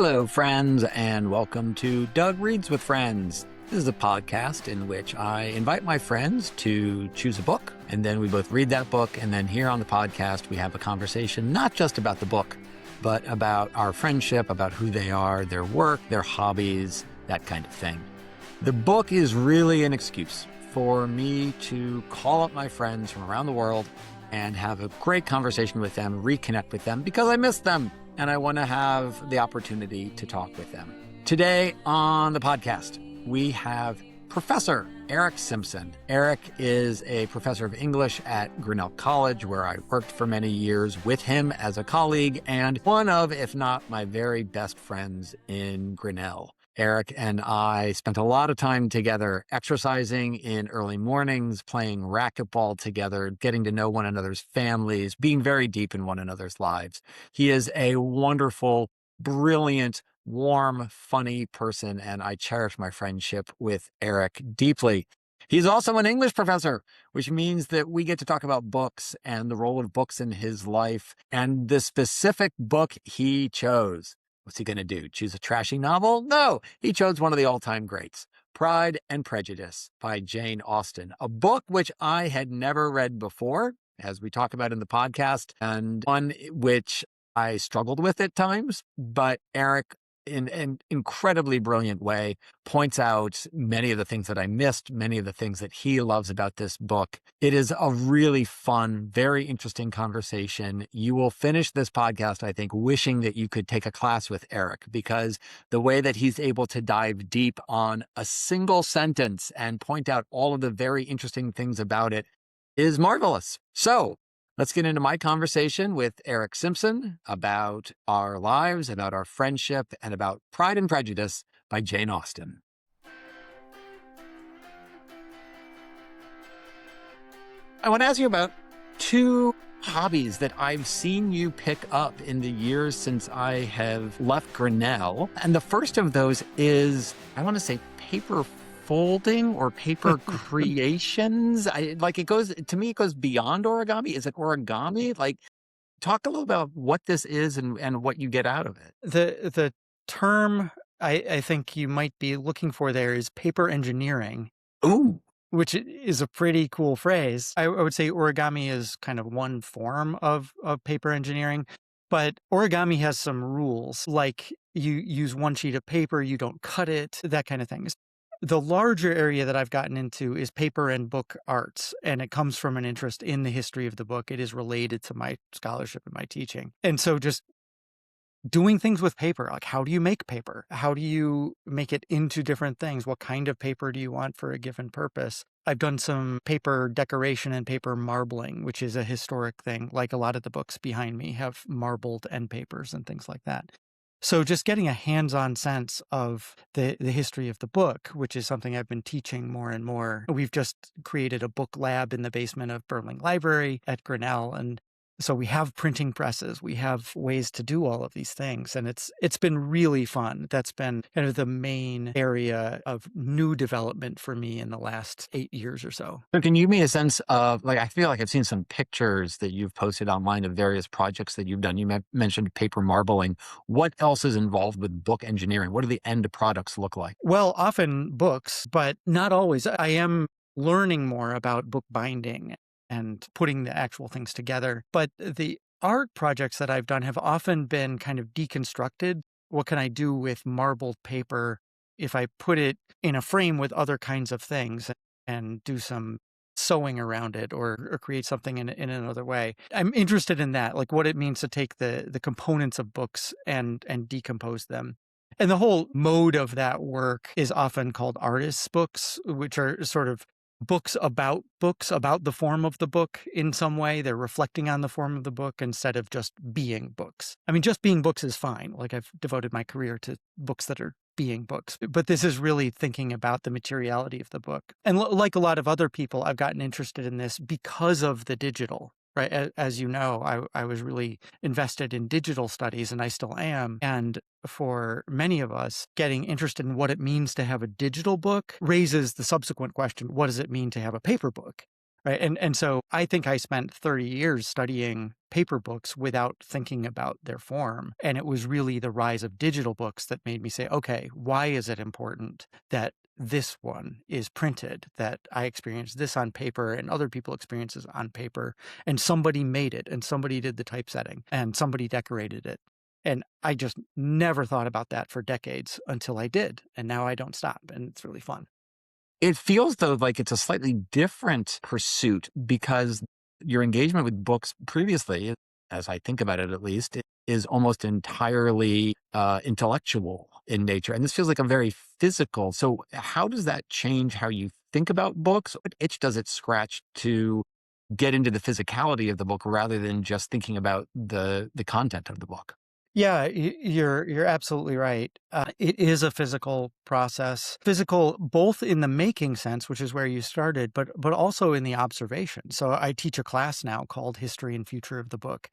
Hello, friends, and welcome to Doug Reads with Friends. This is a podcast in which I invite my friends to choose a book, and then we both read that book, and then here on the podcast we have a conversation not just about the book, but about our friendship, about who they are, their work, their hobbies, that kind of thing. The book is really an excuse for me to call up my friends from around the world and have a great conversation with them, reconnect with them, because I miss them. And I want to have the opportunity to talk with them. Today on the podcast, we have Professor Erik Simpson. Erik is a professor of English at Grinnell College, where I worked for many years with him as a colleague and one of, if not my very best friends in Grinnell. Erik and I spent a lot of time together exercising in early mornings, playing racquetball together, getting to know one another's families, being very deep in one another's lives. He is a wonderful, brilliant, warm, funny person, and I cherish my friendship with Erik deeply. He's also an English professor, which means that we get to talk about books and the role of books in his life and the specific book he chose. What's he going to do? Choose a trashy novel? No, he chose one of the all-time greats, Pride and Prejudice by Jane Austen, a book which I had never read before, as we talk about in the podcast, and one which I struggled with at times, but Erik, in an incredibly brilliant way, points out many of the things that I missed, many of the things that he loves about this book. It is a really fun, very interesting conversation. You will finish this podcast, I think, wishing that you could take a class with Erik, because the way that he's able to dive deep on a single sentence and point out all of the very interesting things about it is marvelous. So let's get into my conversation with Erik Simpson about our lives, about our friendship, and about Pride and Prejudice by Jane Austen. I want to ask you about two hobbies that I've seen you pick up in the years since I have left Grinnell. And the first of those is, I want to say, paper folding or paper creations. It goes beyond origami. Is it origami? Talk a little about what this is and what you get out of it. The term I think you might be looking for there is paper engineering. Ooh. Which is a pretty cool phrase. I would say origami is kind of one form of paper engineering, but origami has some rules, like you use one sheet of paper, you don't cut it, that kind of things. The larger area that I've gotten into is paper and book arts, and it comes from an interest in the history of the book. It is related to my scholarship and my teaching. And so just doing things with paper, like how do you make paper? How do you make it into different things? What kind of paper do you want for a given purpose? I've done some paper decoration and paper marbling, which is a historic thing. Like a lot of the books behind me have marbled end papers and things like that. So just getting a hands-on sense of the history of the book, which is something I've been teaching more and more. We've just created a book lab in the basement of Burling Library at Grinnell. And so we have printing presses, we have ways to do all of these things. And it's been really fun. That's been kind of the main area of new development for me in the last 8 years or so. So can you give me a sense of, I feel like I've seen some pictures that you've posted online of various projects that you've done. You mentioned paper marbling. What else is involved with book engineering? What do the end products look like? Well, often books, but not always. I am learning more about book binding and putting the actual things together. But the art projects that I've done have often been kind of deconstructed. What can I do with marbled paper if I put it in a frame with other kinds of things and do some sewing around it or create something in another way? I'm interested in that, like what it means to take the components of books and decompose them. And the whole mode of that work is often called artists' books, which are sort of books, about the form of the book in some way. They're reflecting on the form of the book instead of just being books. I mean, just being books is fine. Like I've devoted my career to books that are being books, but this is really thinking about the materiality of the book. And like a lot of other people, I've gotten interested in this because of the digital. Right. As you know, I was really invested in digital studies, and I still am. And for many of us, getting interested in what it means to have a digital book raises the subsequent question, what does it mean to have a paper book? Right. And so I think I spent 30 years studying paper books without thinking about their form. And it was really the rise of digital books that made me say, okay, why is it important that this one is printed, that I experience this on paper and other people experience this on paper, and somebody made it and somebody did the typesetting and somebody decorated it. And I just never thought about that for decades until I did. And now I don't stop. And it's really fun. It feels though like it's a slightly different pursuit because your engagement with books previously, as I think about it at least, it is almost entirely intellectual in nature. And this feels like a very physical. So how does that change how you think about books? What itch does it scratch to get into the physicality of the book rather than just thinking about the content of the book? Yeah, you're absolutely right. It is a physical process, physical both in the making sense, which is where you started, but also in the observation. So I teach a class now called History and Future of the Book,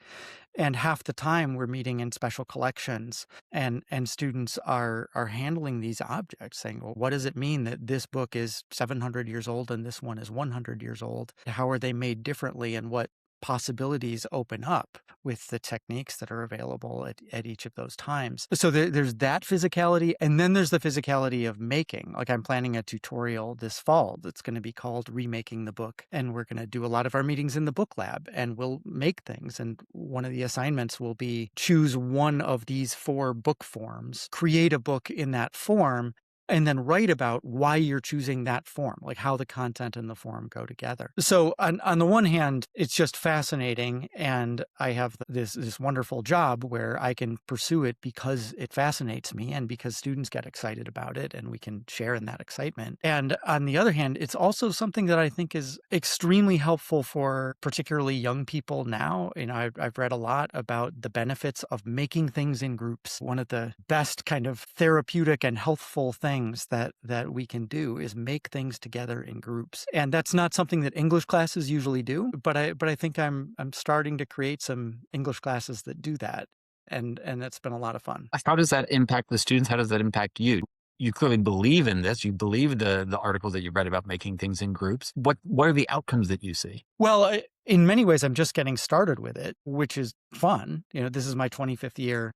and half the time we're meeting in special collections, and students are handling these objects, saying, "Well, what does it mean that this book is 700 years old and this one is 100 years old? How are they made differently, and what possibilities open up with the techniques that are available at each of those times?" So there's that physicality. And then there's the physicality of making. Like I'm planning a tutorial this fall that's going to be called Remaking the Book. And we're going to do a lot of our meetings in the book lab and we'll make things. And one of the assignments will be choose one of these 4 book forms, create a book in that form, and then write about why you're choosing that form, like how the content and the form go together. So on the one hand, it's just fascinating. And I have this wonderful job where I can pursue it because it fascinates me and because students get excited about it and we can share in that excitement. And on the other hand, it's also something that I think is extremely helpful for particularly young people now. You know, I've read a lot about the benefits of making things in groups. One of the best kind of therapeutic and healthful things that we can do is make things together in groups. And that's not something that English classes usually do, but I think I'm starting to create some English classes that do that. And that's been a lot of fun. How does that impact the students? How does that impact you? You clearly believe in this. You believe the articles that you read about making things in groups. What are the outcomes that you see? Well, in many ways, I'm just getting started with it, which is fun. You know, this is my 25th year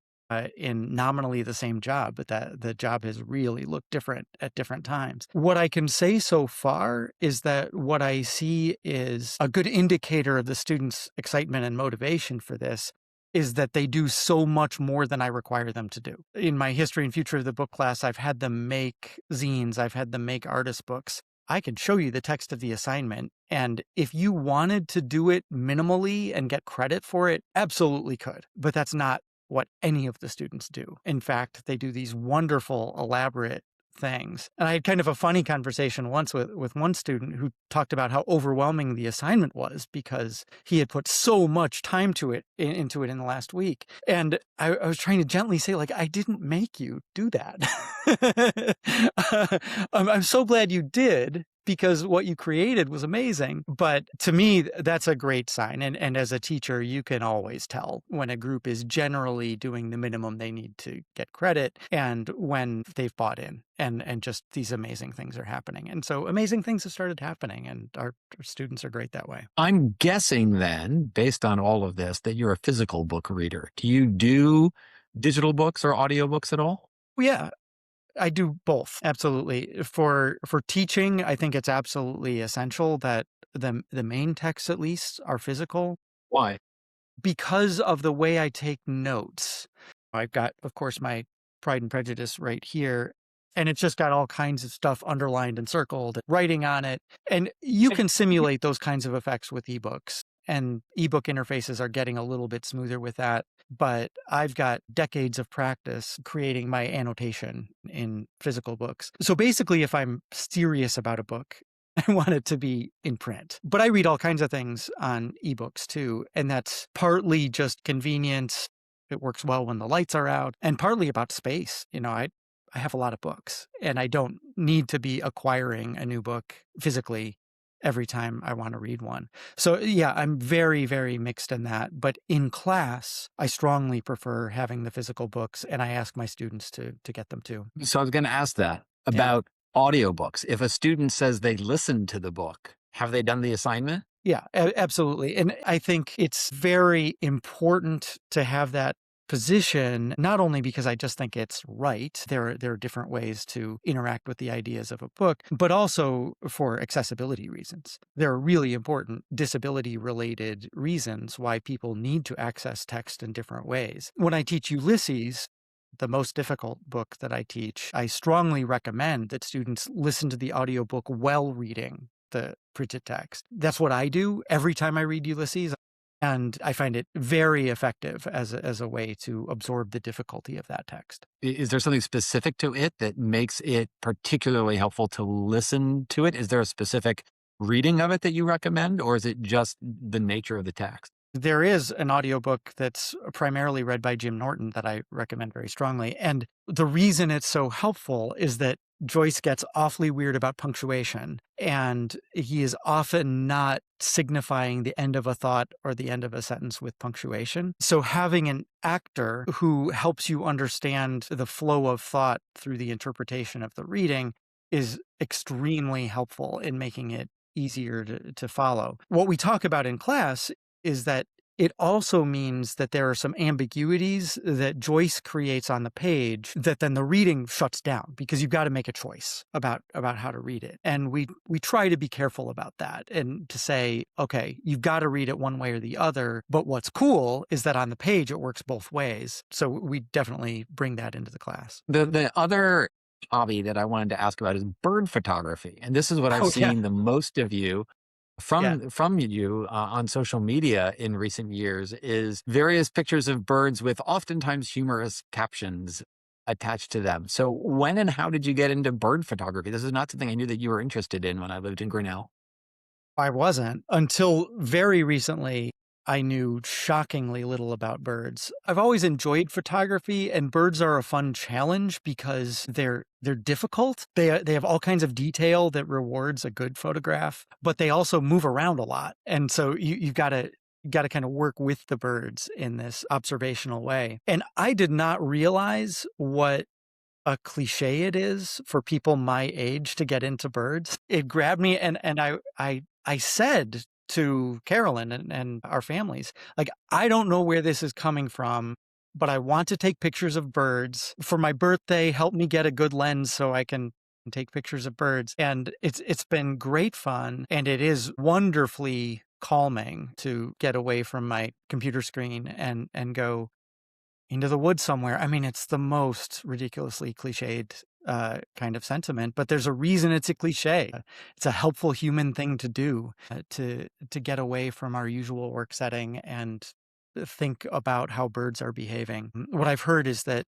in nominally the same job, but that the job has really looked different at different times. What I can say so far is that what I see is a good indicator of the students' excitement and motivation for this is that they do so much more than I require them to do. In my History and Future of the Book class, I've had them make zines, I've had them make artist books. I can show you the text of the assignment. And if you wanted to do it minimally and get credit for it, absolutely could. But that's not what any of the students do. In fact, they do these wonderful, elaborate things. And I had kind of a funny conversation once with one student who talked about how overwhelming the assignment was because he had put so much time into it in the last week. And I was trying to gently say, like, I didn't make you do that. I'm so glad you did, because what you created was amazing. But to me, that's a great sign. And as a teacher, you can always tell when a group is generally doing the minimum they need to get credit and when they've bought in and just these amazing things are happening. And so amazing things have started happening and our students are great that way. I'm guessing then, based on all of this, that you're a physical book reader. Do you do digital books or audiobooks at all? Well, yeah. I do both. Absolutely. For teaching, I think it's absolutely essential that the main texts at least are physical Why? because of the way I take notes. I've got, of course, my Pride and Prejudice right here, and it's just got all kinds of stuff underlined and circled, writing on it. And you can simulate those kinds of effects with ebooks. And ebook interfaces are getting a little bit smoother with that. But I've got decades of practice creating my annotation in physical books. So basically, if I'm serious about a book, I want it to be in print. But I read all kinds of things on ebooks too. And that's partly just convenience. It works well when the lights are out, and partly about space. You know, I have a lot of books and I don't need to be acquiring a new book physically every time I want to read one. So yeah, I'm very, very mixed in that. But in class, I strongly prefer having the physical books, and I ask my students to get them too. So I was going to ask that about audiobooks. If a student says they listen to the book, Have they done the assignment? Yeah, absolutely. And I think it's very important to have that position, not only because I just think it's right, there are different ways to interact with the ideas of a book, but also for accessibility reasons. There are really important disability-related reasons why people need to access text in different ways. When I teach Ulysses, the most difficult book that I teach, I strongly recommend that students listen to the audiobook while reading the printed text. That's what I do every time I read Ulysses. And I find it very effective as a way to absorb the difficulty of that text. Is there something specific to it that makes it particularly helpful to listen to it? Is there a specific reading of it that you recommend, or is it just the nature of the text? There is an audiobook that's primarily read by Jim Norton that I recommend very strongly. And the reason it's so helpful is that Joyce gets awfully weird about punctuation, and he is often not signifying the end of a thought or the end of a sentence with punctuation. So having an actor who helps you understand the flow of thought through the interpretation of the reading is extremely helpful in making it easier to follow. What we talk about in class is that it also means that there are some ambiguities that Joyce creates on the page that then the reading shuts down, because you've got to make a choice about how to read it. And we try to be careful about that and to say, okay, you've got to read it one way or the other. But what's cool is that on the page, it works both ways. So we definitely bring that into the class. The other hobby that I wanted to ask about is bird photography. And this is what I've seen the most of you from you on social media in recent years, is various pictures of birds with oftentimes humorous captions attached to them. So when and how did you get into bird photography? This is not something I knew that you were interested in when I lived in Grinnell. I wasn't until very recently. I knew shockingly little about birds. I've always enjoyed photography, and birds are a fun challenge because they're difficult. They have all kinds of detail that rewards a good photograph, but they also move around a lot. And so you've got to kind of work with the birds in this observational way. And I did not realize what a cliché it is for people my age to get into birds. It grabbed me, and I said to Carolyn and our families, like, I don't know where this is coming from, but I want to take pictures of birds. For my birthday, help me get a good lens so I can take pictures of birds. And it's been great fun, and it is wonderfully calming to get away from my computer screen and go into the woods somewhere. I mean, it's the most ridiculously cliched kind of sentiment, but there's a reason it's a cliche. It's a helpful human thing to do, to get away from our usual work setting and think about how birds are behaving. What I've heard is that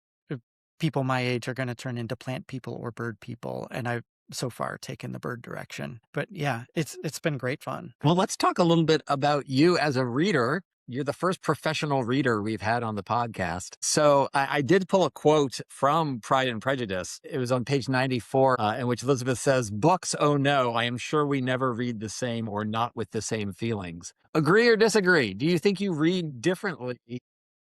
people my age are going to turn into plant people or bird people, and I've so far taken the bird direction. But yeah, it's been great fun. Well, let's talk a little bit about you as a reader. You're the first professional reader we've had on the podcast. So I did pull a quote from Pride and Prejudice. It was on page 94, in which Elizabeth says, "Books, oh no, I am sure we never read the same or not with the same feelings." Agree or disagree? Do you think you read differently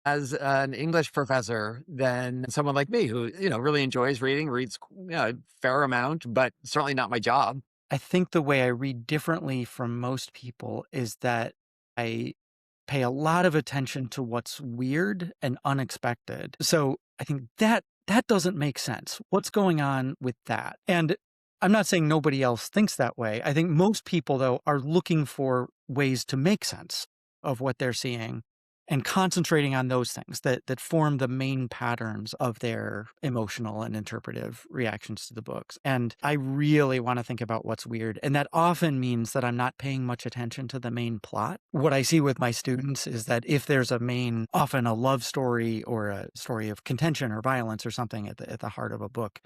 as an English professor than someone like me who, really enjoys reading, reads a fair amount, but certainly not my job? I think the way I read differently from most people is that I pay a lot of attention to what's weird and unexpected. So I think that doesn't make sense. What's going on with that? And I'm not saying nobody else thinks that way. I think most people, though, are looking for ways to make sense of what they're seeing and concentrating on those things that form the main patterns of their emotional and interpretive reactions to the books. And I really want to think about what's weird. And that often means that I'm not paying much attention to the main plot. What I see with my students is that if there's often a love story or a story of contention or violence or something at the heart of a book,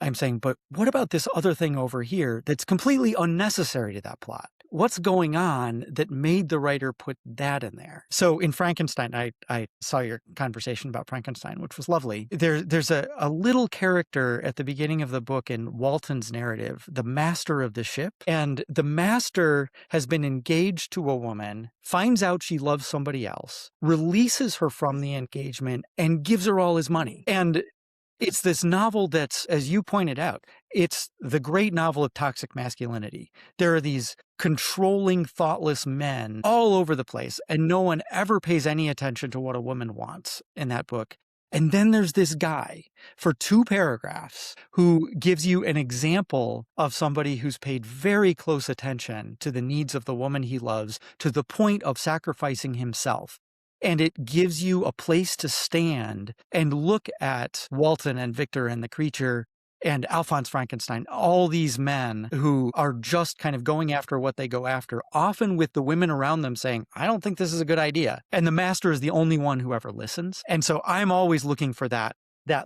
I'm saying, but what about this other thing over here that's completely unnecessary to that plot? What's going on that made the writer put that in there? So in Frankenstein, I saw your conversation about Frankenstein, which was lovely. There's a little character at the beginning of the book in Walton's narrative, the master of the ship. And the master has been engaged to a woman, finds out she loves somebody else, releases her from the engagement, and gives her all his money. And It's this novel that's, as you pointed out, it's the great novel of toxic masculinity. There are these controlling, thoughtless men all over the place, and no one ever pays any attention to what a woman wants in that book. And then there's this guy for 2 paragraphs who gives you an example of somebody who's paid very close attention to the needs of the woman he loves to the point of sacrificing himself. And it gives you a place to stand and look at Walton and Victor and the creature and Alphonse Frankenstein, all these men who are just kind of going after what they go after, often with the women around them saying, I don't think this is a good idea. And the master is the only one who ever listens. And so I'm always looking for that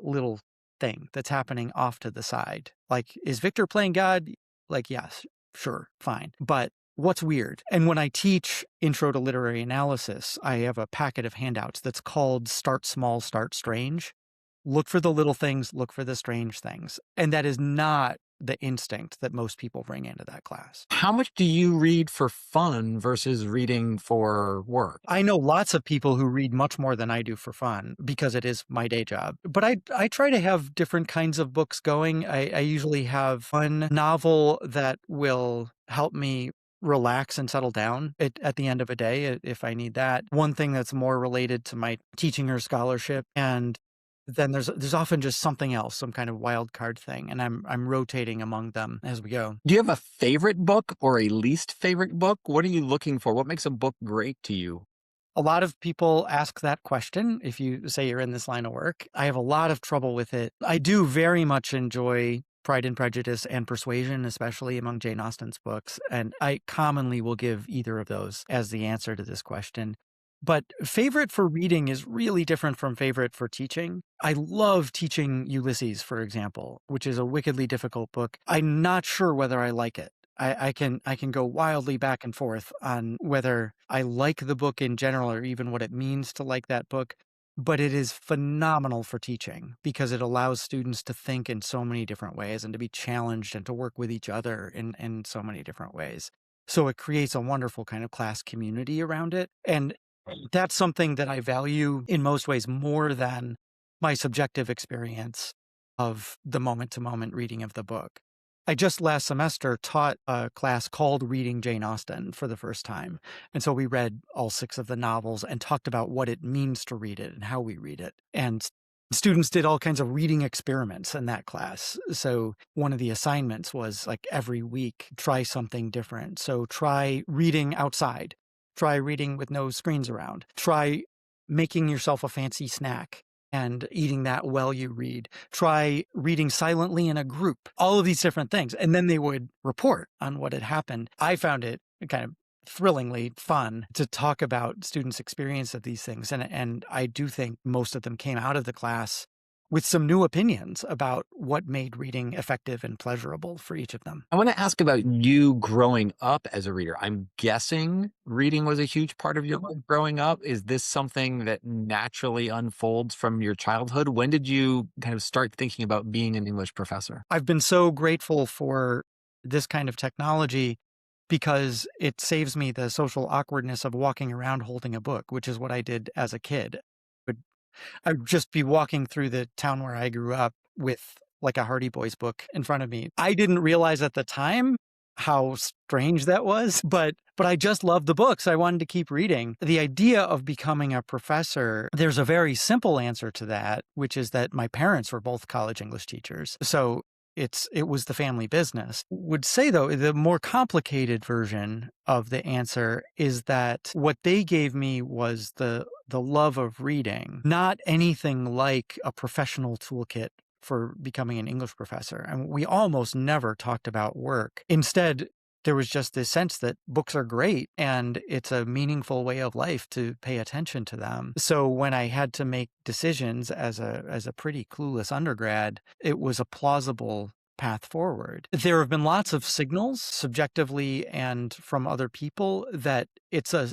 little thing that's happening off to the side. Like, is Victor playing God? Like, yes, sure, fine. But what's weird? And when I teach Intro to Literary Analysis, I have a packet of handouts that's called Start Small, Start Strange. Look for the little things, look for the strange things. And that is not the instinct that most people bring into that class. How much do you read for fun versus reading for work? I know lots of people who read much more than I do for fun because it is my day job. But I try to have different kinds of books going. I usually have one novel that will help me relax and settle down at the end of a day if I need that. One thing that's more related to my teaching or scholarship, and then there's often just something else, some kind of wild card thing, and I'm rotating among them as we go. Do you have a favorite book or a least favorite book? What are you looking for? What makes a book great to you? A lot of people ask that question if you say you're in this line of work. I have a lot of trouble with it. I do very much enjoy Pride and Prejudice and Persuasion, especially among Jane Austen's books, and I commonly will give either of those as the answer to this question. But favorite for reading is really different from favorite for teaching. I love teaching Ulysses, for example, which is a wickedly difficult book. I'm not sure whether I like it. I can go wildly back and forth on whether I like the book in general or even what it means to like that book. But it is phenomenal for teaching because it allows students to think in so many different ways and to be challenged and to work with each other in so many different ways. So it creates a wonderful kind of class community around it. And that's something that I value in most ways more than my subjective experience of the moment-to-moment reading of the book. I just last semester taught a class called Reading Jane Austen for the first time. And so we read all 6 of the novels and talked about what it means to read it and how we read it. And students did all kinds of reading experiments in that class. So one of the assignments was like every week, try something different. So try reading outside. Try reading with no screens around. Try making yourself a fancy snack and eating that while you read. Try reading silently in a group. All of these different things. And then they would report on what had happened. I found it kind of thrillingly fun to talk about students' experience of these things. And I do think most of them came out of the class with some new opinions about what made reading effective and pleasurable for each of them. I want to ask about you growing up as a reader. I'm guessing reading was a huge part of your life growing up. Is this something that naturally unfolds from your childhood? When did you kind of start thinking about being an English professor? I've been so grateful for this kind of technology because it saves me the social awkwardness of walking around holding a book, which is what I did as a kid. I'd just be walking through the town where I grew up with like a Hardy Boys book in front of me. I didn't realize at the time how strange that was, but I just loved the books. I wanted to keep reading. The idea of becoming a professor, there's a very simple answer to that, which is that my parents were both college English teachers. So it was the family business. Would say, though, the more complicated version of the answer is that what they gave me was the love of reading, not anything like a professional toolkit for becoming an English professor. And we almost never talked about work. Instead, there was just this sense that books are great and it's a meaningful way of life to pay attention to them. So when I had to make decisions as a pretty clueless undergrad, it was a plausible path forward. There have been lots of signals, subjectively and from other people, that it's a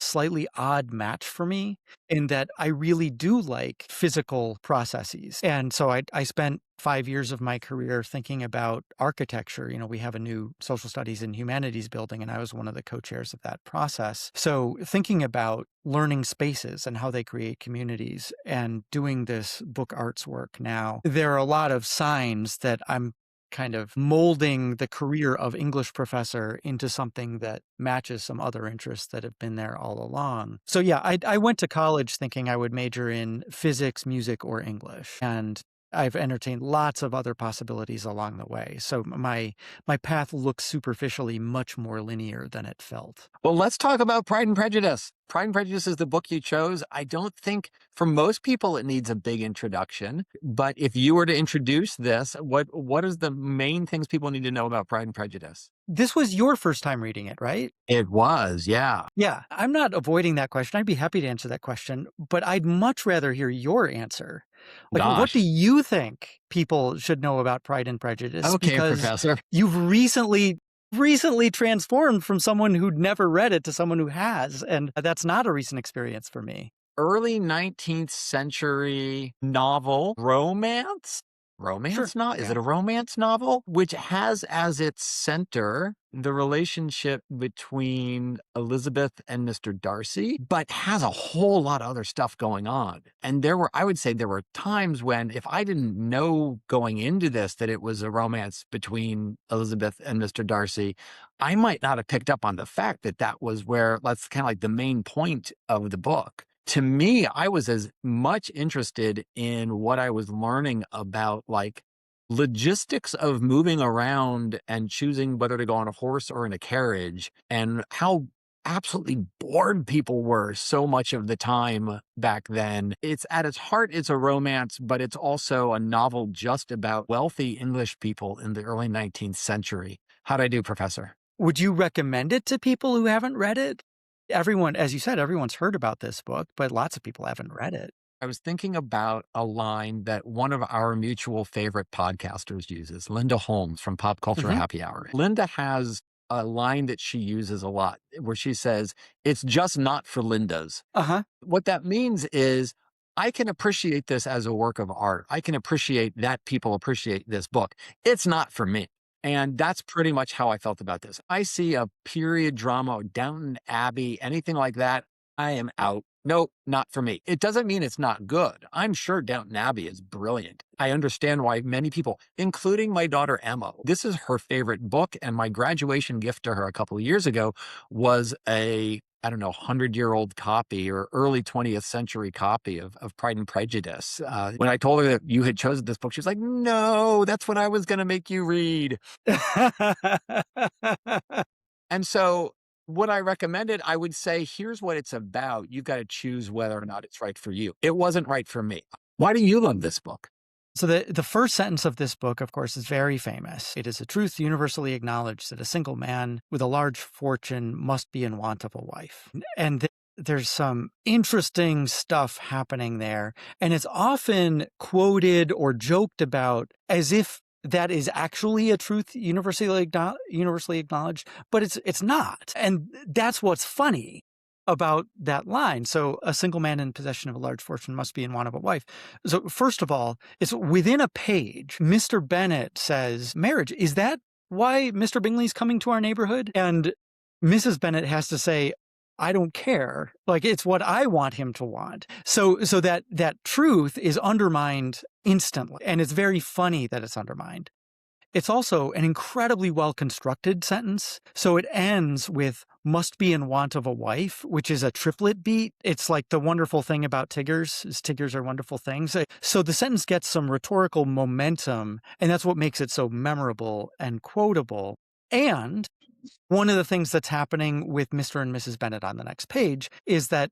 slightly odd match for me in that I really do like physical processes. And so I spent 5 years of my career thinking about architecture. We have a new social studies and humanities building, and I was one of the co-chairs of that process. So thinking about learning spaces and how they create communities and doing this book arts work now, there are a lot of signs that I'm kind of molding the career of English professor into something that matches some other interests that have been there all along. So yeah, I went to college thinking I would major in physics, music, or English. And I've entertained lots of other possibilities along the way. So my path looks superficially much more linear than it felt. Well, let's talk about Pride and Prejudice. Pride and Prejudice is the book you chose. I don't think for most people it needs a big introduction, but if you were to introduce this, what is the main things people need to know about Pride and Prejudice? This was your first time reading it, right? It was, yeah. Yeah, I'm not avoiding that question. I'd be happy to answer that question, but I'd much rather hear your answer. Like, what do Gosh. you think people should know about Pride and Prejudice? Okay, Because Professor. you've recently transformed from someone who'd never read it to someone who has, and that's not a recent experience for me. Early 19th century novel, romance? Sure. Is Yeah. it a romance novel? Which has as its center the relationship between Elizabeth and Mr. Darcy, but has a whole lot of other stuff going on. And I would say there were times when if I didn't know going into this that it was a romance between Elizabeth and Mr. Darcy, I might not have picked up on the fact that that was that's kind of like the main point of the book. To me, I was as much interested in what I was learning about like logistics of moving around and choosing whether to go on a horse or in a carriage and how absolutely bored people were so much of the time back then. It's at its heart, it's a romance, but it's also a novel just about wealthy English people in the early 19th century. How'd I do, Professor? Would you recommend it to people who haven't read it? Everyone, as you said, everyone's heard about this book, but lots of people haven't read it. I was thinking about a line that one of our mutual favorite podcasters uses, Linda Holmes from Pop Culture Mhm. Happy Hour. Linda has a line that she uses a lot where she says, "It's just not for Lindas." Uh-huh. What that means is I can appreciate this as a work of art. I can appreciate that people appreciate this book. It's not for me. And that's pretty much how I felt about this. I see a period drama, Downton Abbey, anything like that, I am out. Nope, not for me. It doesn't mean it's not good. I'm sure Downton Abbey is brilliant. I understand why many people, including my daughter Emma, this is her favorite book. And my graduation gift to her a couple of years ago was I don't know, 100-year-old copy or early 20th century copy of Pride and Prejudice. When I told her that you had chosen this book, she was like, no, that's what I was going to make you read. And so what I recommended, I would say, here's what it's about. You've got to choose whether or not it's right for you. It wasn't right for me. Why do you love this book? So the first sentence of this book, of course, is very famous. It is a truth universally acknowledged that a single man with a large fortune must be in want of a wife. And there's some interesting stuff happening there. And it's often quoted or joked about as if that is actually a truth universally acknowledged, but it's not. And that's what's funny about that line. So a single man in possession of a large fortune must be in want of a wife. So first of all, it's within a page. Mr. Bennet says, marriage, is that why Mr. Bingley's coming to our neighborhood? And Mrs. Bennet has to say, I don't care. Like, it's what I want him to want. So that truth is undermined instantly. And it's very funny that it's undermined. It's also an incredibly well-constructed sentence. So it ends with must be in want of a wife, which is a triplet beat. It's like the wonderful thing about Tiggers is Tiggers are wonderful things. So the sentence gets some rhetorical momentum, and that's what makes it so memorable and quotable. And one of the things that's happening with Mr. and Mrs. Bennet on the next page is that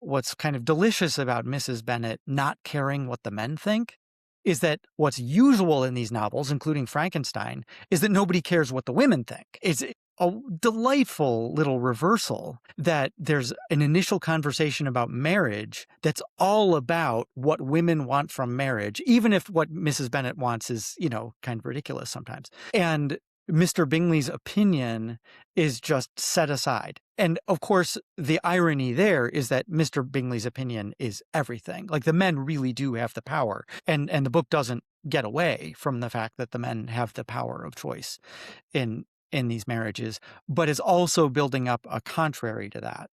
what's kind of delicious about Mrs. Bennet not caring what the men think is that what's usual in these novels, including Frankenstein, is that nobody cares what the women think. It's a delightful little reversal that there's an initial conversation about marriage that's all about what women want from marriage, even if what Mrs. Bennet wants is, kind of ridiculous sometimes. And Mr. Bingley's opinion is just set aside. And of course, the irony there is that Mr. Bingley's opinion is everything. Like, the men really do have the power. And the book doesn't get away from the fact that the men have the power of choice in these marriages, but is also building up a contrary to that.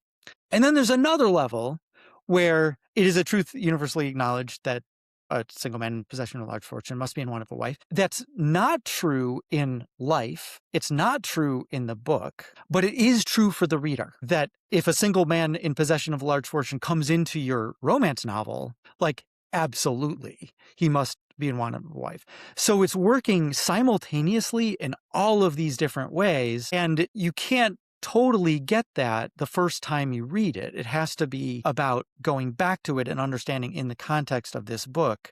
And then there's another level where it is a truth universally acknowledged that a single man in possession of a large fortune must be in want of a wife. That's not true in life. It's not true in the book, but it is true for the reader that if a single man in possession of a large fortune comes into your romance novel, like, absolutely, he must be in want of a wife. So it's working simultaneously in all of these different ways, and you can't totally get that the first time you read it. It has to be about going back to it and understanding in the context of this book.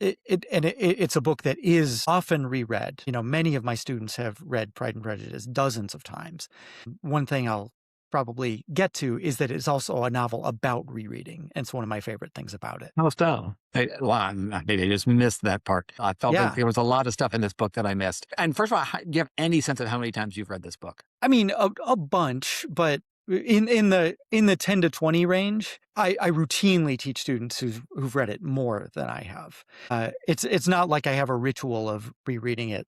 It's a book that is often reread. Many of my students have read Pride and Prejudice dozens of times. One thing I'll probably get to is that it's also a novel about rereading. And it's one of my favorite things about it. Oh, so maybe I just missed that part. I felt like there was a lot of stuff in this book that I missed. And first of all, do you have any sense of how many times you've read this book? I mean, a bunch, but in the 10 to 20 range, I routinely teach students who've read it more than I have. It's not like I have a ritual of rereading it.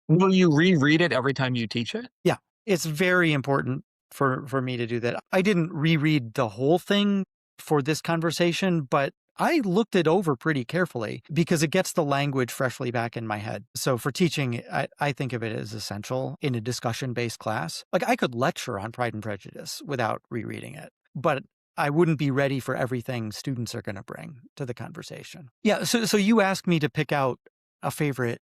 Will you reread it every time you teach it? Yeah, it's very important for me to do that. I didn't reread the whole thing for this conversation, but I looked it over pretty carefully because it gets the language freshly back in my head. So for teaching, I think of it as essential in a discussion-based class. Like, I could lecture on Pride and Prejudice without rereading it, but I wouldn't be ready for everything students are going to bring to the conversation. Yeah, so you asked me to pick out a favorite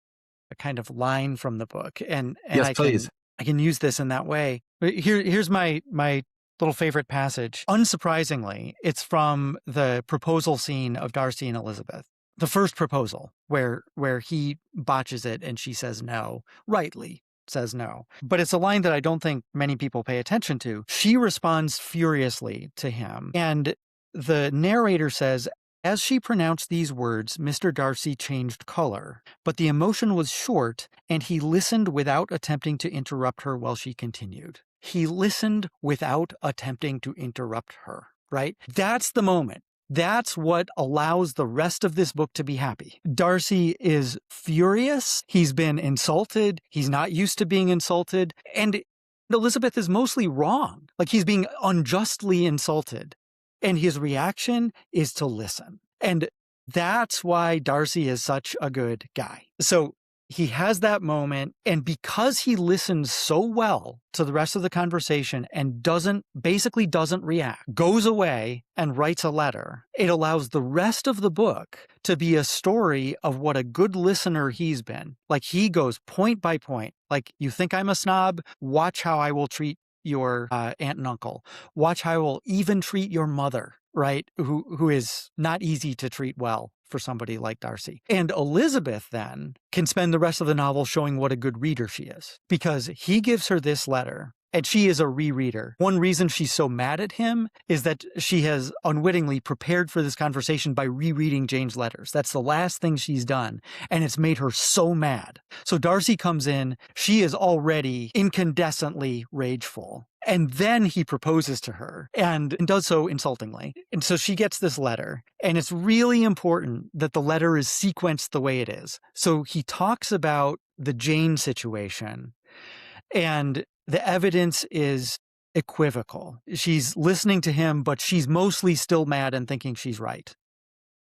kind of line from the book, and yes, please. I can use this in that way. Here's my little favorite passage. Unsurprisingly, it's from the proposal scene of Darcy and Elizabeth. The first proposal where he botches it and she says no, rightly says no. But it's a line that I don't think many people pay attention to. She responds furiously to him. And the narrator says, as she pronounced these words, Mr. Darcy changed color, but the emotion was short, and he listened without attempting to interrupt her while she continued. He listened without attempting to interrupt her, right? That's the moment. That's what allows the rest of this book to be happy. Darcy is furious. He's been insulted. He's not used to being insulted. And Elizabeth is mostly wrong. Like, he's being unjustly insulted. And his reaction is to listen. And that's why Darcy is such a good guy. So he has that moment, and because he listens so well to the rest of the conversation and basically doesn't react, goes away and writes a letter, it allows the rest of the book to be a story of what a good listener he's been. Like, he goes point by point. Like, you think I'm a snob? Watch how I will treat your aunt and uncle. Watch how I will even treat your mother, right? Who is not easy to treat well for somebody like Darcy. And Elizabeth then can spend the rest of the novel showing what a good reader she is, because he gives her this letter and she is a rereader. One reason she's so mad at him is that she has unwittingly prepared for this conversation by rereading Jane's letters. That's the last thing she's done, and it's made her so mad. So Darcy comes in, she is already incandescently rageful. And then he proposes to her and does so insultingly. And so she gets this letter, and it's really important that the letter is sequenced the way it is. So he talks about the Jane situation, and the evidence is equivocal. She's listening to him, but she's mostly still mad and thinking she's right.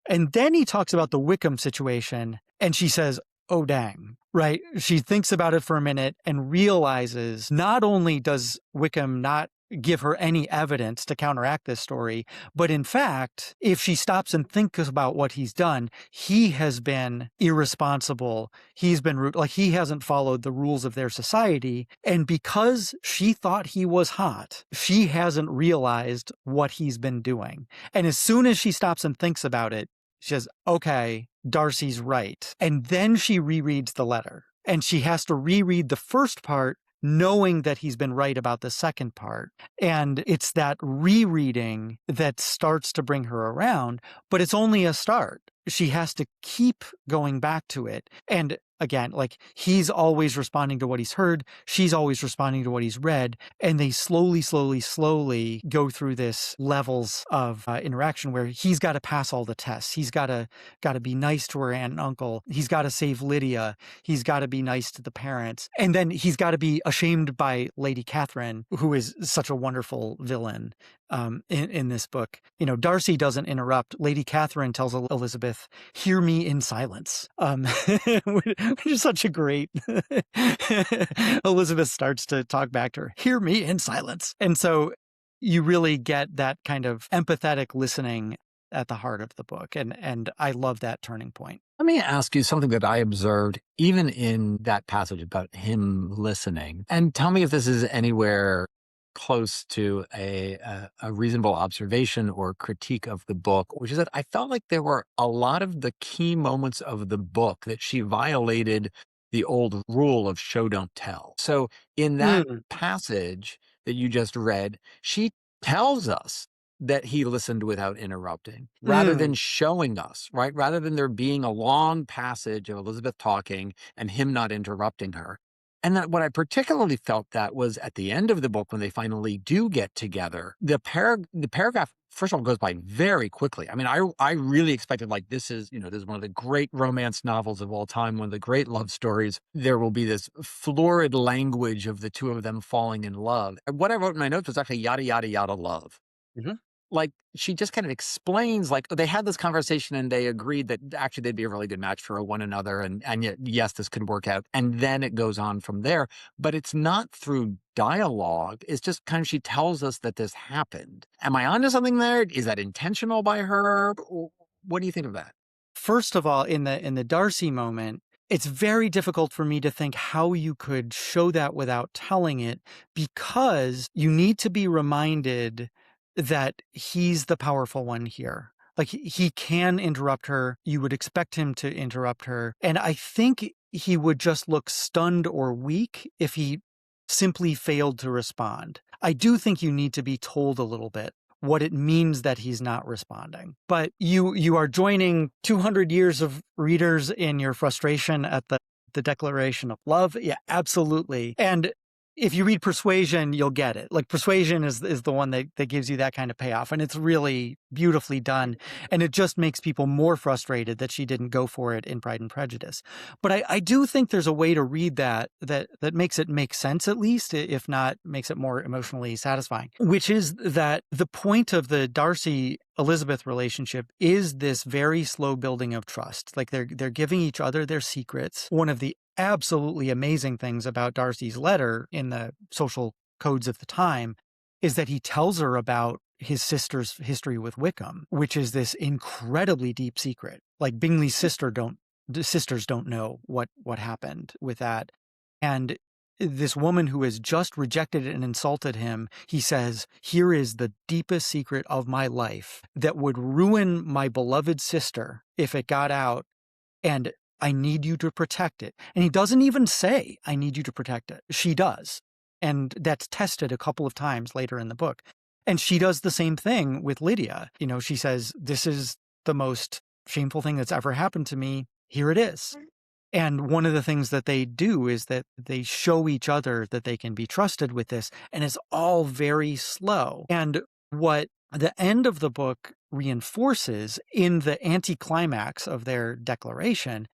And then he talks about the Wickham situation, and she says, oh, dang, right? She thinks about it for a minute and realizes not only does Wickham not give her any evidence to counteract this story, but in fact, if she stops and thinks about what he's done, he has been irresponsible. He's been rude. Like, he hasn't followed the rules of their society. And because she thought he was hot, she hasn't realized what he's been doing. And as soon as she stops and thinks about it, she says, okay, Darcy's right. And then she rereads the letter, and she has to reread the first part knowing that he's been right about the second part. And it's that rereading that starts to bring her around, but it's only a start. she has to keep going back to it. And again, like, he's always responding to what he's heard, she's always responding to what he's read, and they slowly go through this levels of interaction where he's got to pass all the tests. He's got to be nice to her aunt and uncle. He's got to save Lydia. He's got to be nice to the parents, and then he's got to be ashamed by Lady Catherine, who is such a wonderful villain in this book. You know, Darcy doesn't interrupt. Lady Catherine tells Elizabeth, "Hear me in silence," which is such a great. Elizabeth starts to talk back to her, "Hear me in silence," and so you really get that kind of empathetic listening at the heart of the book, and I love that turning point. Let me ask you something that I observed even in that passage about him listening, and tell me if this is anywhere close to a reasonable observation or critique of the book, which is that I felt like there were a lot of the key moments of the book that she violated the old rule of show don't tell. So in that passage that you just read, she tells us that he listened without interrupting rather than showing us, right? Rather than there being a long passage of Elizabeth talking and him not interrupting her. And that what I particularly felt that was at the end of the book when they finally do get together, the paragraph, first of all, goes by very quickly. I mean, I really expected, like, this is one of the great romance novels of all time, one of the great love stories. There will be this florid language of the two of them falling in love. And what I wrote in my notes was actually yada, yada, yada love. Like, she just kind of explains, like, they had this conversation and they agreed that actually they'd be a really good match for one another. And yet, yes, this could work out. And then it goes on from there. But it's not through dialogue. It's just kind of, she tells us that this happened. Am I onto something there? Is that intentional by her? What do you think of that? First of all, in the Darcy moment, it's very difficult for me to think how you could show that without telling it, because you need to be reminded that he's the powerful one here. Like, he can interrupt her. You would expect him to interrupt her. And I think he would just look stunned or weak if he simply failed to respond. I do think you need to be told a little bit what it means that he's not responding. But you are joining 200 years of readers in your frustration at the declaration of love. Yeah, absolutely. And if you read Persuasion, you'll get it. Like, Persuasion is the one that gives you that kind of payoff. And it's really beautifully done. And it just makes people more frustrated that she didn't go for it in Pride and Prejudice. But I do think there's a way to read that makes it make sense, at least, if not makes it more emotionally satisfying, which is that the point of the Darcy-Elizabeth relationship is this very slow building of trust. Like, they're giving each other their secrets. One of the absolutely amazing things about Darcy's letter in the social codes of the time is that he tells her about his sister's history with Wickham, which is this incredibly deep secret. Like, Bingley's sisters don't know what happened with that. And this woman who has just rejected and insulted him, he says, "Here is the deepest secret of my life that would ruin my beloved sister if it got out, and I need you to protect it." And he doesn't even say, "I need you to protect it." She does. And that's tested a couple of times later in the book. And she does the same thing with Lydia. You know, she says, "This is the most shameful thing that's ever happened to me. Here it is." And one of the things that they do is that they show each other that they can be trusted with this. And it's all very slow. And what the end of the book reinforces in the anticlimax of their declaration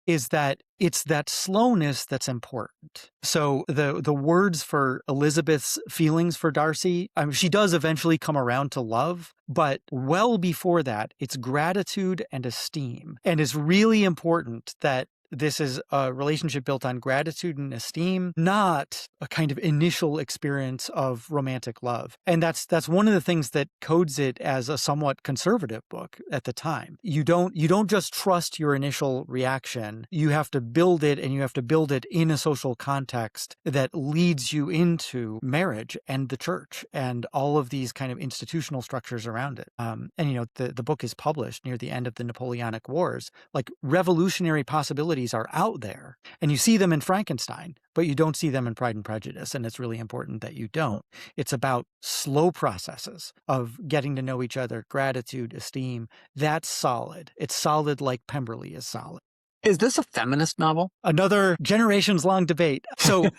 is that it's that slowness that's important. So the words for Elizabeth's feelings for Darcy, she does eventually come around to love, but well before that, it's gratitude and esteem. And it's really important that this is a relationship built on gratitude and esteem, not a kind of initial experience of romantic love. And that's one of the things that codes it as a somewhat conservative book at the time. You don't just trust your initial reaction. You have to build it, and you have to build it in a social context that leads you into marriage and the church and all of these kind of institutional structures around it. And the book is published near the end of the Napoleonic Wars. Like, revolutionary possibilities qualities are out there. And you see them in Frankenstein, but you don't see them in Pride and Prejudice. And it's really important that you don't. It's about slow processes of getting to know each other, gratitude, esteem. That's solid. It's solid like Pemberley is solid. Is this a feminist novel? Another generations-long debate. So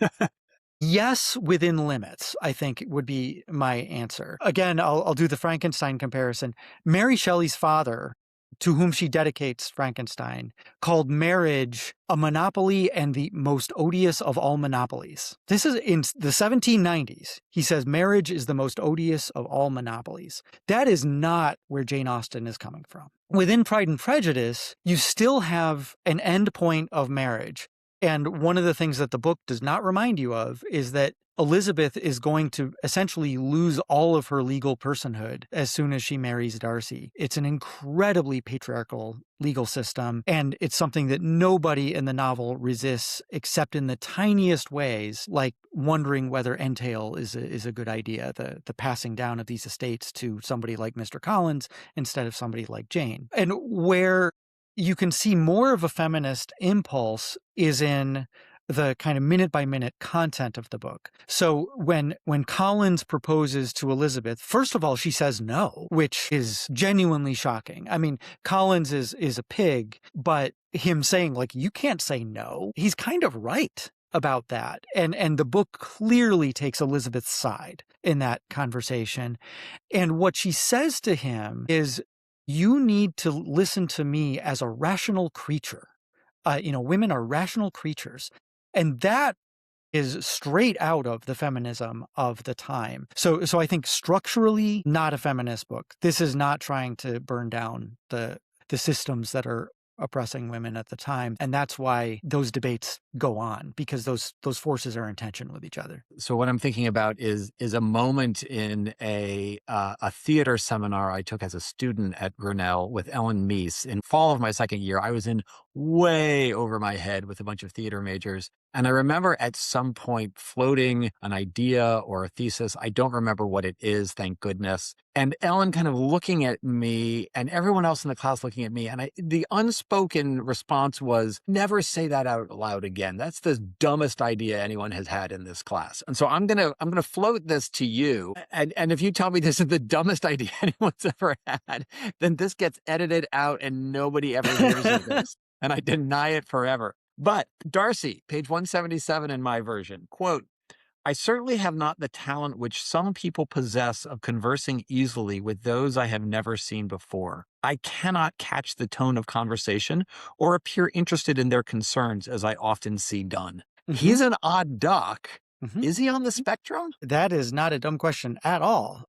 yes, within limits, I think would be my answer. Again, I'll do the Frankenstein comparison. Mary Shelley's father, to whom she dedicates Frankenstein, called marriage a monopoly and the most odious of all monopolies. This is in the 1790s. He says marriage is the most odious of all monopolies. That is not where Jane Austen is coming from. Within Pride and Prejudice, you still have an end point of marriage. And one of the things that the book does not remind you of is that Elizabeth is going to essentially lose all of her legal personhood as soon as she marries Darcy. It's an incredibly patriarchal legal system, and it's something that nobody in the novel resists except in the tiniest ways, like wondering whether entail is a good idea, the passing down of these estates to somebody like Mr. Collins instead of somebody like Jane. And where you can see more of a feminist impulse is in the kind of minute-by-minute content of the book. So when Collins proposes to Elizabeth, first of all, she says no, which is genuinely shocking. I mean, Collins is a pig, but him saying, like, you can't say no, he's kind of right about that. And the book clearly takes Elizabeth's side in that conversation. And what she says to him is, you need to listen to me as a rational creature. Women are rational creatures. And that is straight out of the feminism of the time. So I think structurally, not a feminist book. This is not trying to burn down the systems that are oppressing women at the time. And that's why those debates go on, because those forces are in tension with each other. So what I'm thinking about is a moment in a theater seminar I took as a student at Grinnell with Ellen Meese. In fall of my second year, I was in way over my head with a bunch of theater majors. And I remember at some point floating an idea or a thesis. I don't remember what it is, thank goodness. And Ellen kind of looking at me and everyone else in the class looking at me. And the unspoken response was, never say that out loud again. That's the dumbest idea anyone has had in this class. And so I'm gonna float this to you. And if you tell me this is the dumbest idea anyone's ever had, then this gets edited out and nobody ever hears of this. And I deny it forever. But Darcy, page 177 in my version, quote, I certainly have not the talent which some people possess of conversing easily with those I have never seen before. I cannot catch the tone of conversation or appear interested in their concerns as I often see done. Mm-hmm. He's an odd duck. Mm-hmm. Is he on the spectrum? That is not a dumb question at all.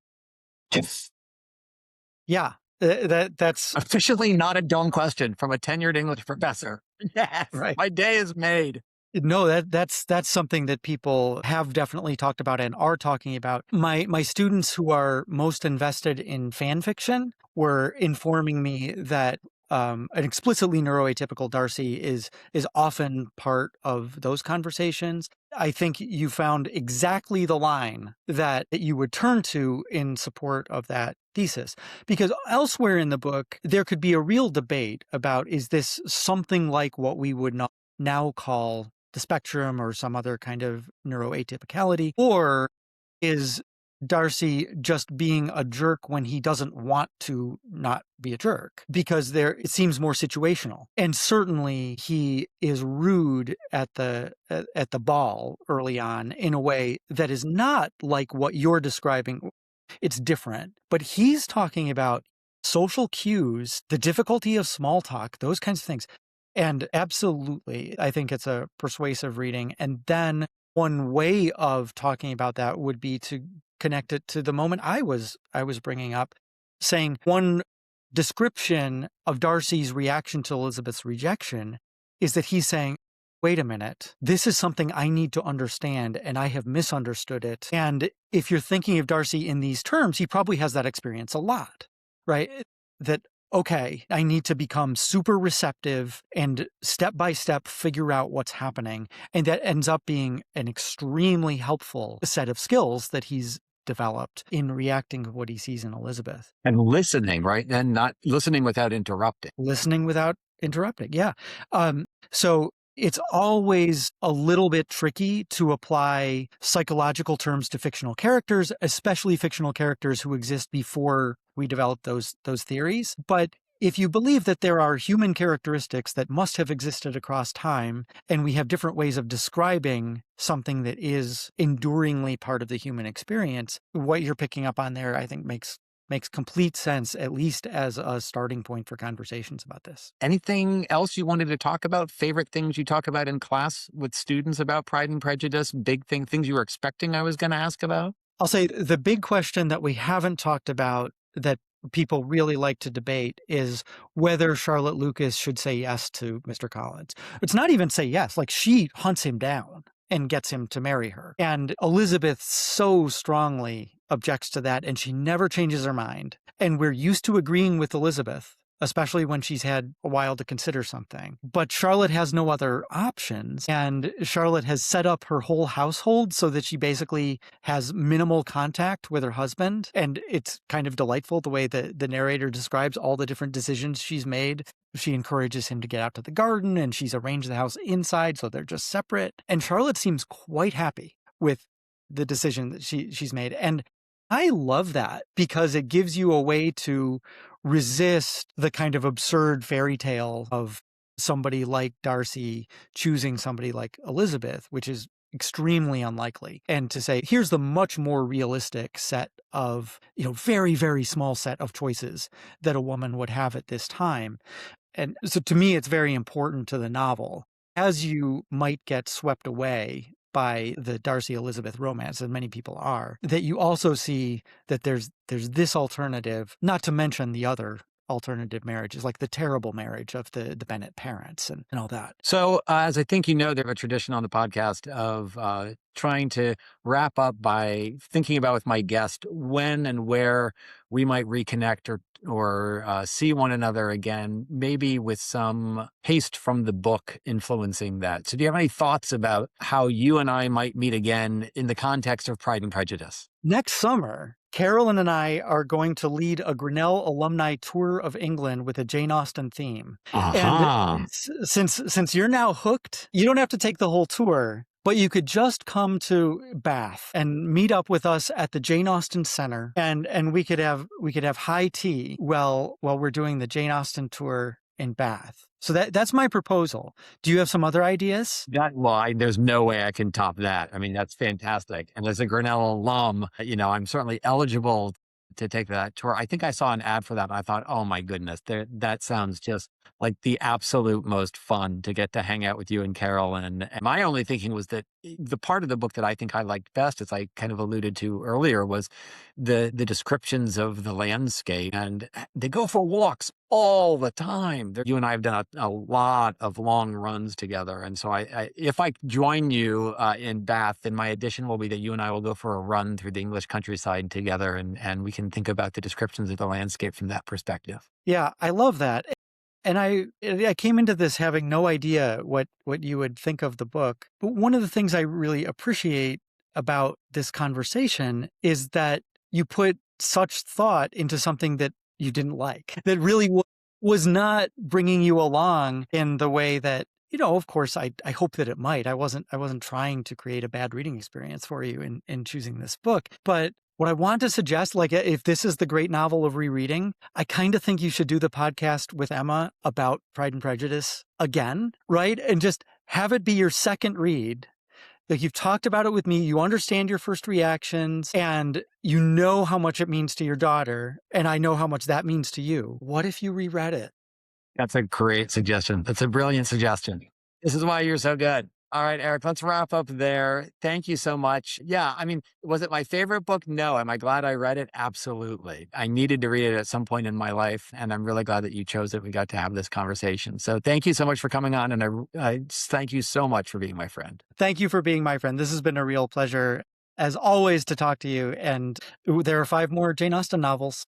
Yeah. That's officially not a dumb question from a tenured English professor. Yes, right. My day is made. No, that's something that people have definitely talked about and are talking about. My students who are most invested in fan fiction were informing me that an explicitly neuroatypical Darcy is often part of those conversations. I think you found exactly the line that you would turn to in support of that thesis. Because elsewhere in the book, there could be a real debate about, is this something like what we would now call the spectrum or some other kind of neuroatypicality, or is Darcy just being a jerk when he doesn't want to not be a jerk? Because it seems more situational. And certainly he is rude at the ball early on in a way that is not like what you're describing. It's different. But he's talking about social cues, the difficulty of small talk, those kinds of things. And absolutely, I think it's a persuasive reading. And then one way of talking about that would be to connect it to the moment I was bringing up, saying one description of Darcy's reaction to Elizabeth's rejection is that he's saying, wait a minute, this is something I need to understand and I have misunderstood it. And if you're thinking of Darcy in these terms, he probably has that experience a lot, right? That, okay, I need to become super receptive and step by step figure out what's happening. And that ends up being an extremely helpful set of skills that he's developed in reacting to what he sees in Elizabeth. And listening, right? And not listening without interrupting. Listening without interrupting. Yeah. So it's always a little bit tricky to apply psychological terms to fictional characters, especially fictional characters who exist before we develop those theories. But if you believe that there are human characteristics that must have existed across time, and we have different ways of describing something that is enduringly part of the human experience, what you're picking up on there, I think, makes complete sense, at least as a starting point for conversations about this. Anything else you wanted to talk about? Favorite things you talk about in class with students about Pride and Prejudice? Big things you were expecting I was going to ask about? I'll say the big question that we haven't talked about that people really like to debate is whether Charlotte Lucas should say yes to Mr. Collins. It's not even say yes, like she hunts him down and gets him to marry her. And Elizabeth so strongly objects to that, and she never changes her mind. And we're used to agreeing with Elizabeth, especially when she's had a while to consider something. But Charlotte has no other options. And Charlotte has set up her whole household so that she basically has minimal contact with her husband. And it's kind of delightful the way that the narrator describes all the different decisions she's made. She encourages him to get out to the garden, and she's arranged the house inside so they're just separate. And Charlotte seems quite happy with the decision that she's made. And I love that because it gives you a way to resist the kind of absurd fairy tale of somebody like Darcy choosing somebody like Elizabeth, which is extremely unlikely. And to say, here's the much more realistic set of, very, very small set of choices that a woman would have at this time. And so to me, it's very important to the novel. As you might get swept away by the Darcy-Elizabeth romance, and many people are, that you also see that there's this alternative, not to mention the other alternative marriages, like the terrible marriage of the Bennett parents and all that. So as I think there's a tradition on the podcast of trying to wrap up by thinking about with my guest when and where we might reconnect or see one another again, maybe with some haste from the book influencing that. So do you have any thoughts about how you and I might meet again in the context of Pride and Prejudice? Next summer, Carolyn and I are going to lead a Grinnell alumni tour of England with a Jane Austen theme. And since you're now hooked, you don't have to take the whole tour, but you could just come to Bath and meet up with us at the Jane Austen Center, and we could have high tea while we're doing the Jane Austen tour in Bath. So that's my proposal. Do you have some other ideas? There's no way I can top that. I mean, that's fantastic. And as a Grinnell alum, I'm certainly eligible to take that tour. I think I saw an ad for that, and I thought, oh my goodness, that sounds just like the absolute most fun to get to hang out with you and Carol. And my only thinking was that the part of the book that I think I liked best, as I kind of alluded to earlier, was the descriptions of the landscape. And they go for walks all the time. You and I have done a lot of long runs together. And so if I join you in Bath, then my addition will be that you and I will go for a run through the English countryside together, and we can think about the descriptions of the landscape from that perspective. Yeah, I love that. And I came into this having no idea what you would think of the book. But one of the things I really appreciate about this conversation is that you put such thought into something that you didn't like, that really was not bringing you along in the way that, of course, I hope that it might. I wasn't trying to create a bad reading experience for you in choosing this book. But what I want to suggest, like if this is the great novel of rereading, I kind of think you should do the podcast with Emma about Pride and Prejudice again, right? And just have it be your second read. Like you've talked about it with me, you understand your first reactions, and you know how much it means to your daughter, and I know how much that means to you. What if you reread it? That's a great suggestion. That's a brilliant suggestion. This is why you're so good. All right, Erik, let's wrap up there. Thank you so much. Yeah, I mean, was it my favorite book? No. Am I glad I read it? Absolutely. I needed to read it at some point in my life, and I'm really glad that you chose it. We got to have this conversation. So thank you so much for coming on, and I thank you so much for being my friend. Thank you for being my friend. This has been a real pleasure, as always, to talk to you. And there are 5 more Jane Austen novels.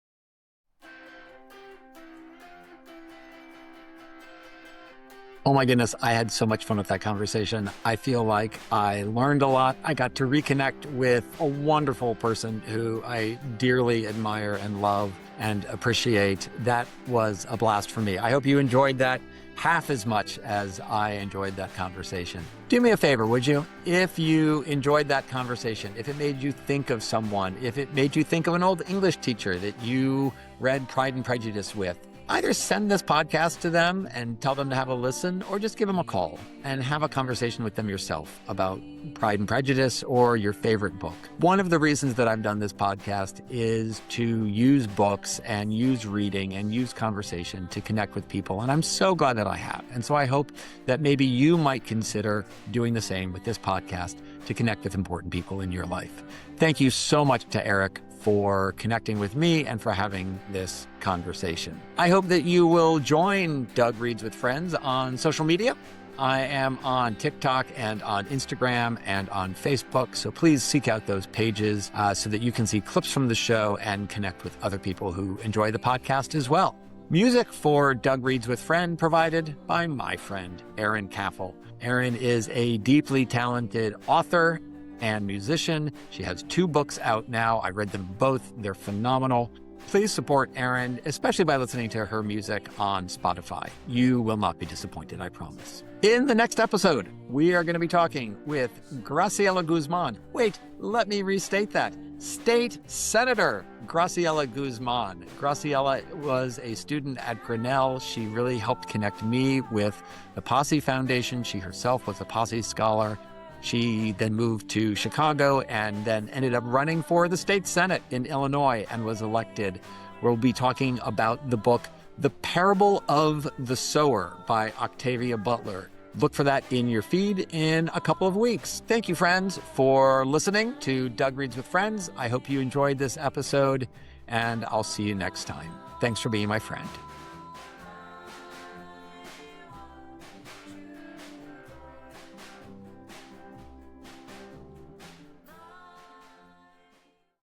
Oh my goodness, I had so much fun with that conversation. I feel like I learned a lot. I got to reconnect with a wonderful person who I dearly admire and love. and appreciate. That was a blast for me. I hope you enjoyed that half as much as I enjoyed that conversation. Do me a favor, would you? If you enjoyed that conversation, if it made you think of someone, if it made you think of an old English teacher that you read Pride and Prejudice with, either send this podcast to them and tell them to have a listen, or just give them a call and have a conversation with them yourself about Pride and Prejudice or your favorite book. One of the reasons that I've done this podcast is to use books and use reading and use conversation to connect with people. And I'm so glad that I have. And so I hope that maybe you might consider doing the same with this podcast to connect with important people in your life. Thank you so much to Erik for connecting with me and for having this conversation. I hope that you will join Doug Reads with Friends on social media. I am on TikTok and on Instagram and on Facebook, so please seek out those pages so that you can see clips from the show and connect with other people who enjoy the podcast as well. Music for Doug Reads with Friend provided by my friend, Erin Caffel. Erin is a deeply talented author and musician. She has 2 books out now. I read them both. They're phenomenal. Please support Erin, especially by listening to her music on Spotify. You will not be disappointed, I promise. In the next episode, we are going to be talking with Graciela Guzman. Wait, let me restate that. State Senator Graciela Guzman. Graciela was a student at Grinnell. She really helped connect me with the Posse Foundation. She herself was a Posse scholar. She then moved to Chicago and then ended up running for the state Senate in Illinois and was elected. We'll be talking about the book, The Parable of the Sower by Octavia Butler. Look for that in your feed in a couple of weeks. Thank you, friends, for listening to Doug Reads with Friends. I hope you enjoyed this episode, and I'll see you next time. Thanks for being my friend.